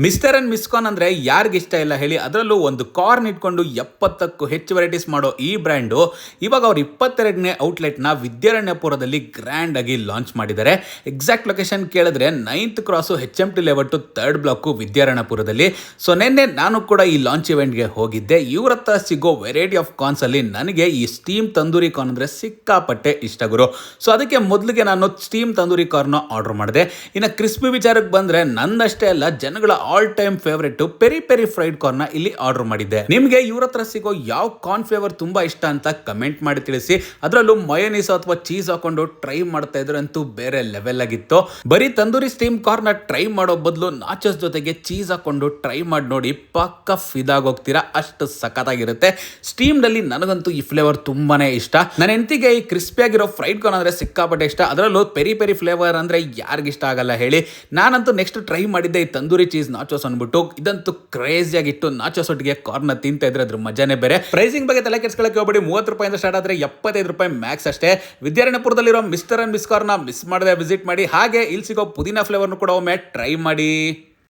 Mister and ಮಿಸ್ಕಾನ್ ಅಂದ್ರೆ ಯಾರಿಗೆ ಇಷ್ಟ ಇಲ್ಲ ಹೇಳಿ. ಅದರಲ್ಲೂ ಒಂದು ಕಾರ್ನ್ ಇಟ್ಕೊಂಡು 70ಕ್ಕೂ ಹೆಚ್ಚು ವೆರೈಟೀಸ್ ಮಾಡೋ ಈ ಬ್ರ್ಯಾಂಡು ಇವಾಗ ಅವ್ರ 22ನೇ ಔಟ್ಲೆಟ್ನ ವಿದ್ಯಾರಣ್ಯಪುರದಲ್ಲಿ ಗ್ರ್ಯಾಂಡ್ ಆಗಿ ಲಾಂಚ್ ಮಾಡಿದ್ದಾರೆ. ಎಕ್ಸಾಕ್ಟ್ ಲೊಕೇಶನ್ ಕೇಳಿದ್ರೆ 9th cross HMT layout 3rd block ವಿದ್ಯಾರಣ್ಯಪುರದಲ್ಲಿ. ಸೊ ನಿನ್ನೆ ನಾನು ಕೂಡ ಈ ಲಾಂಚ್ ಇವೆಂಟ್ಗೆ ಹೋಗಿದ್ದೆ. ಇವ್ರ ಹತ್ರ ಸಿಗೋ ವೆರೈಟಿ ಆಫ್ ಕಾರ್ನ್ಸ್ ಅಲ್ಲಿ ನನಗೆ ಈ ಸ್ಟೀಮ್ ತಂದೂರಿ ಕಾರ್ನ್ ಅಂದ್ರೆ ಸಿಕ್ಕಾಪಟ್ಟೆ ಇಷ್ಟ ಗುರು. ಸೊ ಅದಕ್ಕೆ ಮೊದಲಿಗೆ ನಾನು ಸ್ಟೀಮ್ ತಂದೂರಿ ಕಾರ್ನ್ ಆರ್ಡರ್ ಮಾಡಿದೆ. ಇನ್ನು ಕ್ರಿಸ್ಪಿ ವಿಚಾರಕ್ಕೆ ಬಂದ್ರೆ ನನ್ನಷ್ಟೇ ಅಲ್ಲ, ಜನಗಳ all time favourite peri peri fried corn ಇಲ್ಲಿ ಆರ್ಡರ್ ಮಾಡಿದ್ದೆ. ನಿಮ್ಗೆ ಇವ್ರ ಹತ್ರ ಸಿಗೋ ಯಾವ ಕಾರ್ನ್ ಫ್ಲೇವರ್ ತುಂಬಾ ಇಷ್ಟ ಅಂತ ಕಮೆಂಟ್ ಮಾಡಿ ತಿಳಿಸಿ. ಅದರಲ್ಲೂ ಮಯೋನೀಸ್ ಅಥವಾ ಚೀಸ್ ಹಾಕೊಂಡು ಟ್ರೈ ಮಾಡ್ತಾ ಇದ್ರೆ ಅಂತೂ ಬೇರೆ ಲೆವೆಲ್ ಆಗಿತ್ತು. ಬರೀ ತಂದೂರಿ ಸ್ಟೀಮ್ ಕಾರ್ನ್ ಟ್ರೈ ಮಾಡೋ ಬದಲು ನಾಚಸ್ ಜೊತೆಗೆ ಚೀಸ್ ಹಾಕೊಂಡು ಟ್ರೈ ಮಾಡಿ ನೋಡಿ, ಪಕ್ಕ ಫಿದಾಗೋಗ್ತೀರಾ, ಅಷ್ಟು ಸಖತ್ತಾಗಿರುತ್ತೆ. ಸ್ಟೀಮ್ ನಲ್ಲಿ ನನಗಂತೂ ಈ ಫ್ಲೇವರ್ ತುಂಬಾನೇ ಇಷ್ಟ. ನನ್ನ ಹೆಂಡತಿಗೆ ಈ ಕ್ರಿಸ್ಪಿ ಆಗಿರೋ ಫ್ರೈಡ್ ಕಾರ್ನ್ ಅಂದ್ರೆ ಸಿಕ್ಕಾಪಟ್ಟೆ ಇಷ್ಟ. ಅದರಲ್ಲೂ ಪೆರಿ ಪೆರಿ ಫ್ಲೇವರ್ ಅಂದ್ರೆ ಯಾರಿಗಿಷ್ಟ ಆಗಲ್ಲ ಹೇಳಿ. ನಾನಂತೂ ನೆಕ್ಸ್ಟ್ ಟ್ರೈ ಮಾಡಿದ್ದೆ ಈ ತಂದೂರಿ ಚೀಸ್ ನಾಚೋಸ್ ಅನ್ಬಿಟ್ಟು. ಇದಂತೂ ಕ್ರೇಜಿ ಆಗಿತ್ತು. ನಾಚೋಸ್ ಒಟ್ಟಿಗೆ ಕಾರ್ನ್ ತಿಂತಾ ಇದ್ರೆ ಅದ್ರ ಮಜಾನೇ ಬೇರೆ. ಪ್ರೈಸಿಂಗ್ ಬಗ್ಗೆ ತಲೆ ಕೆಡಿಸ್ಕೊಳ್ಳೋಕೆ ಹೋಗ್ಬೇಡಿ. 30 ರೂಪಾಯಿಂದ ಸ್ಟಾರ್ಟ್ ಆದ್ರೆ 75 ರೂಪಾಯಿ ಮ್ಯಾಕ್ಸ್ ಅಷ್ಟೇ. ವಿದ್ಯಾರಣ್ಯಪುರದಲ್ಲಿರೋ ಮಿಸ್ಟರ್ ಅಂಡ್ ಮಿಸ್ ಕಾರ್ನ ಮಿಸ್ ಮಾಡದೆ ವಿಸಿಟ್ ಮಾಡಿ. ಹಾಗೆ ಇಲ್ಲಿ ಸಿಗೋ ಪುದೀನಾ ಫ್ಲೇವರ್ನು ಕೂಡ ಒಮ್ಮೆ ಟ್ರೈ ಮಾಡಿ.